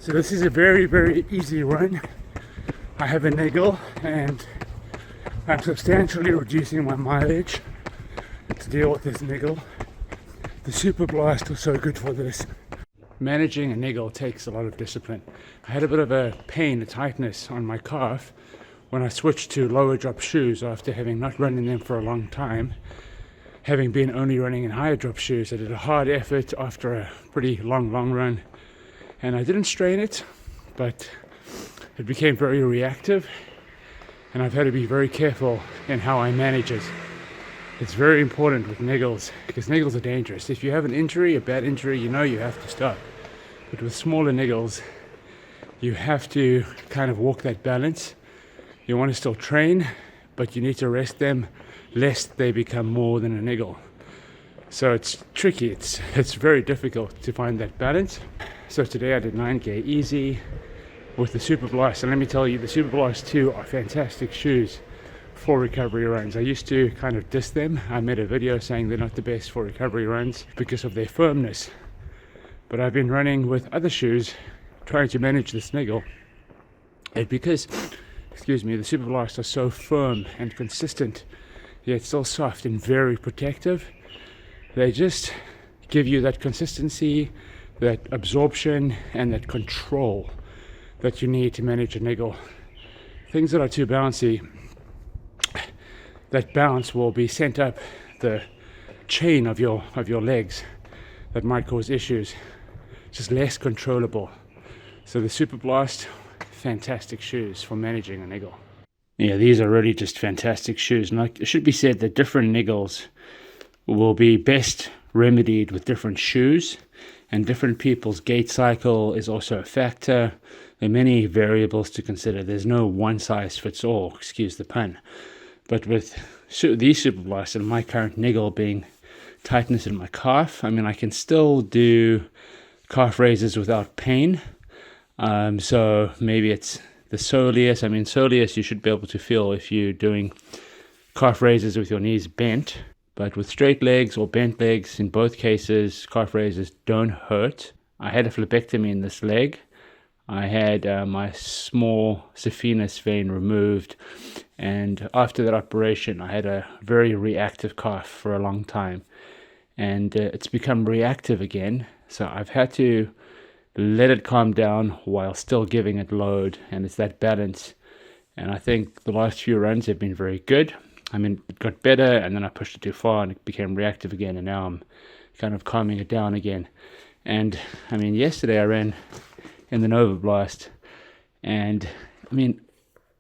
So this is a very, very easy run. I have a niggle and I'm substantially reducing my mileage to deal with this niggle. The Superblast was so good for this. Managing a niggle takes a lot of discipline. I had a bit of a pain, a tightness on my calf when I switched to lower drop shoes after having not run in them for a long time. Having been only running in higher drop shoes, I did a hard effort after a pretty long run, and I didn't strain it, but it became very reactive, and I've had to be very careful in how I manage it. It's very important with niggles, because niggles are dangerous. If you have an injury, a bad injury, you know you have to stop. But with smaller niggles, you have to kind of walk that balance. You want to still train, but you need to rest them lest they become more than a niggle. So it's tricky, it's very difficult to find that balance. So today I did 9k easy with the Superblast, and let me tell you, the Superblast 2 are fantastic shoes for recovery runs. I used to kind of diss them. I made a video saying they're not the best for recovery runs because of their firmness. But I've been running with other shoes trying to manage this niggle, and because, excuse me, the Superblast are so firm and consistent, yet still soft and very protective, they just give you that consistency, that absorption, and that control that you need to manage a niggle. Things that are too bouncy, that bounce will be sent up the chain of your legs. That might cause issues. Just less controllable. So the Superblast, fantastic shoes for managing a niggle. Yeah, these are really just fantastic shoes. And like, it should be said that different niggles will be best remedied with different shoes, and different people's gait cycle is also a factor. There are many variables to consider. There's no one size fits all, excuse the pun. But with these Superblasts and my current niggle being tightness in my calf, I mean, I can still do calf raises without pain. So maybe it's the soleus. I mean, soleus you should be able to feel if you're doing calf raises with your knees bent. But with straight legs or bent legs, in both cases, calf raises don't hurt. I had a flebectomy in this leg. I had my small saphenous vein removed, and after that operation I had a very reactive calf for a long time, and it's become reactive again, so I've had to let it calm down while still giving it load, and it's that balance. And I think the last few runs have been very good. I mean, it got better, and then I pushed it too far and it became reactive again, and now I'm kind of calming it down again. And I mean, yesterday I ran in the Nova Blast, and I mean,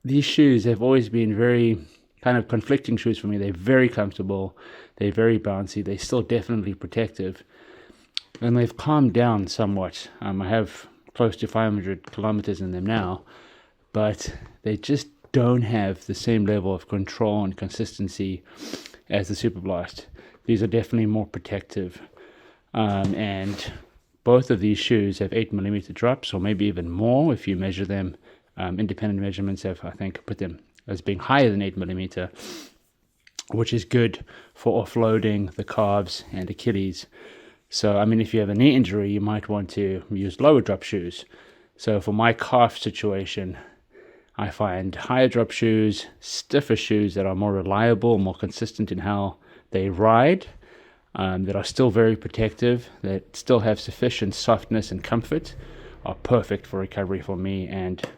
these shoes have always been very kind of conflicting shoes for me. They're very comfortable, they're very bouncy, they're still definitely protective, and they've calmed down somewhat. I have close to 500 kilometers in them now, but they just don't have the same level of control and consistency as the Superblast. These are definitely more protective, and both of these shoes have 8mm drops, or maybe even more if you measure them. Independent measurements have, I think, put them as being higher than 8mm, which is good for offloading the calves and Achilles. So, I mean, if you have a knee injury, you might want to use lower drop shoes. So for my calf situation, I find higher drop shoes, stiffer shoes that are more reliable, more consistent in how they ride, that are still very protective, that still have sufficient softness and comfort, are perfect for recovery for me, and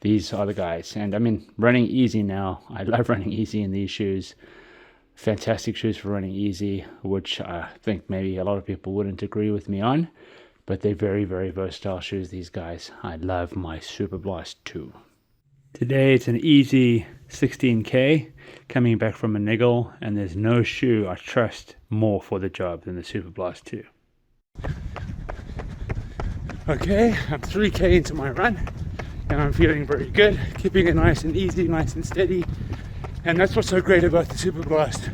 these are the guys. And I mean, running easy now, I love running easy in these shoes. Fantastic shoes for running easy, which I think maybe a lot of people wouldn't agree with me on, but they're very, very versatile shoes, these guys. I love my Superblast 2. Today it's an easy 16k coming back from a niggle, and there's no shoe I trust more for the job than the Superblast 2. Okay, I'm 3k into my run and I'm feeling very good, keeping it nice and easy, nice and steady. And that's what's so great about the Superblast,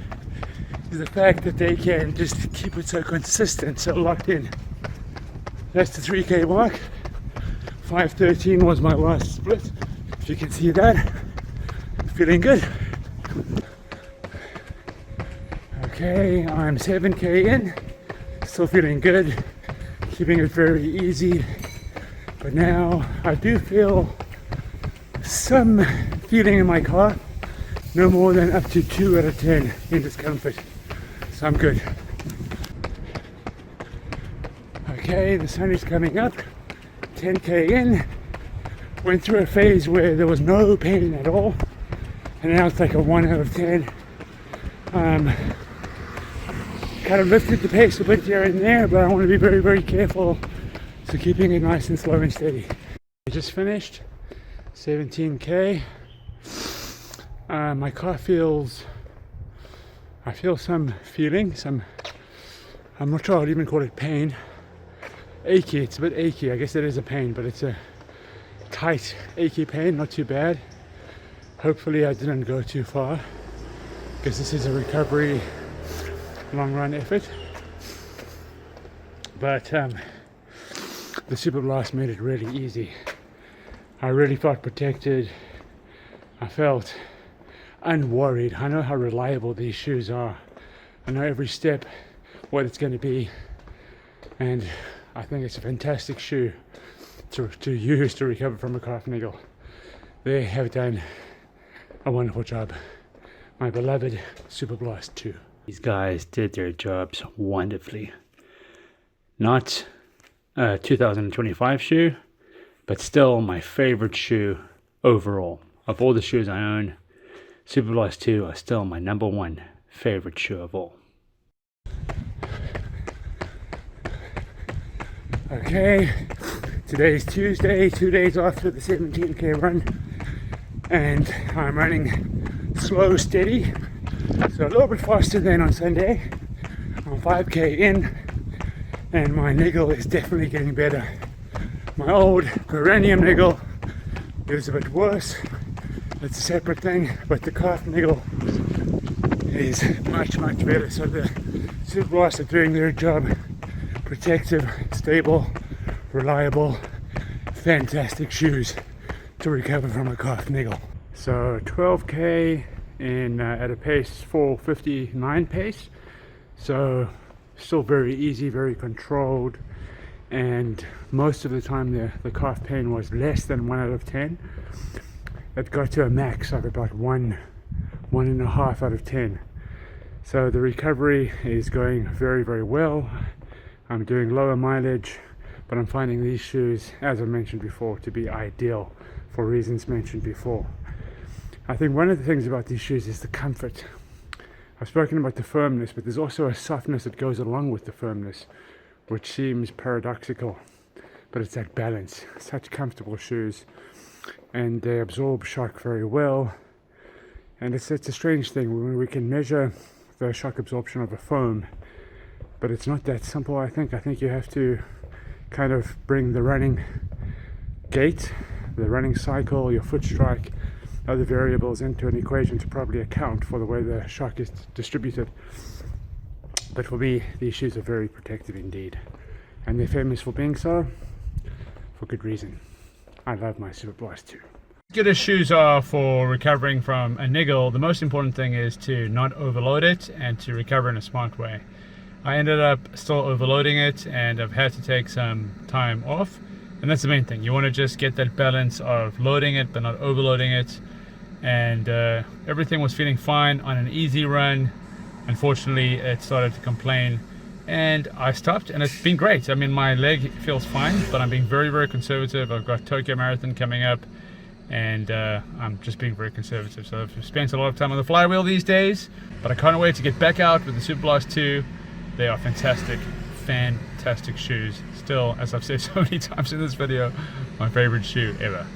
is the fact that they can just keep it so consistent, so locked in. That's the 3k mark. 5:13 was my last split. If you can see that, feeling good. Okay, I'm 7k in, still feeling good, keeping it very easy, But now I do feel some feeling in my car, no more than up to 2 out of 10 in discomfort. So I'm good. Okay, the sun is coming up, 10k in. Went through a phase where there was no pain at all, and now it's like a 1 out of 10. Kind of lifted the pace a bit here and there, but I want to be very, very careful. So keeping it nice and slow and steady. I just finished 17k. My car feels, I feel some feeling, I'm not sure I'd even call it pain. Achy, it's a bit achy. I guess it is a pain, but it's a tight, achy pain, not too bad. Hopefully I didn't go too far, because this is a recovery long run effort. But the Superblast made it really easy. I really felt protected. I felt unworried. I know how reliable these shoes are. I know every step what it's going to be, and I think it's a fantastic shoe to use to recover from a calf niggle. They have done a wonderful job. My beloved Superblast 2. These guys did their jobs wonderfully. Not a 2025 shoe, but still my favorite shoe overall. Of all the shoes I own, Superblast 2 are still my #1 favorite shoe of all. Okay, today's Tuesday, 2 days after the 17k run, and I'm running slow, steady, so a little bit faster than on Sunday. I'm 5k in, and my niggle is definitely getting better. My old perennium niggle is a bit worse. It's a separate thing, but the calf niggle is much, much better. So the Superblast are doing their job. Protective, stable, reliable, fantastic shoes to recover from a calf niggle. So 12k in at a pace 4:59 pace. So still very easy, very controlled, and most of the time the calf pain was less than 1 out of 10. It got to a max of about 1.5 out of 10. So the recovery is going very, very well. I'm doing lower mileage, but I'm finding these shoes, as I mentioned before, to be ideal for reasons mentioned before. I think one of the things about these shoes is the comfort. I've spoken about the firmness, but there's also a softness that goes along with the firmness, which seems paradoxical, but it's that balance. Such comfortable shoes, and they absorb shock very well. And it's a strange thing when we can measure the shock absorption of a foam, but it's not that simple. I think you have to kind of bring the running gait, the running cycle, your foot strike, other variables into an equation to probably account for the way the shock is distributed. But for me, these shoes are very protective indeed, and they're famous for being so, for good reason. I love my Superblast 2. Good as shoes are for recovering from a niggle, the most important thing is to not overload it and to recover in a smart way. I ended up still overloading it, and I've had to take some time off, and that's the main thing. You want to just get that balance of loading it but not overloading it, and everything was feeling fine on an easy run. Unfortunately, it started to complain, and I stopped, and it's been great. I mean, my leg feels fine, but I'm being very, very conservative. I've got Tokyo Marathon coming up, and I'm just being very conservative. So I've spent a lot of time on the flywheel these days, but I can't wait to get back out with the Superblast 2. They are fantastic, fantastic shoes. Still, as I've said so many times in this video, my favorite shoe ever.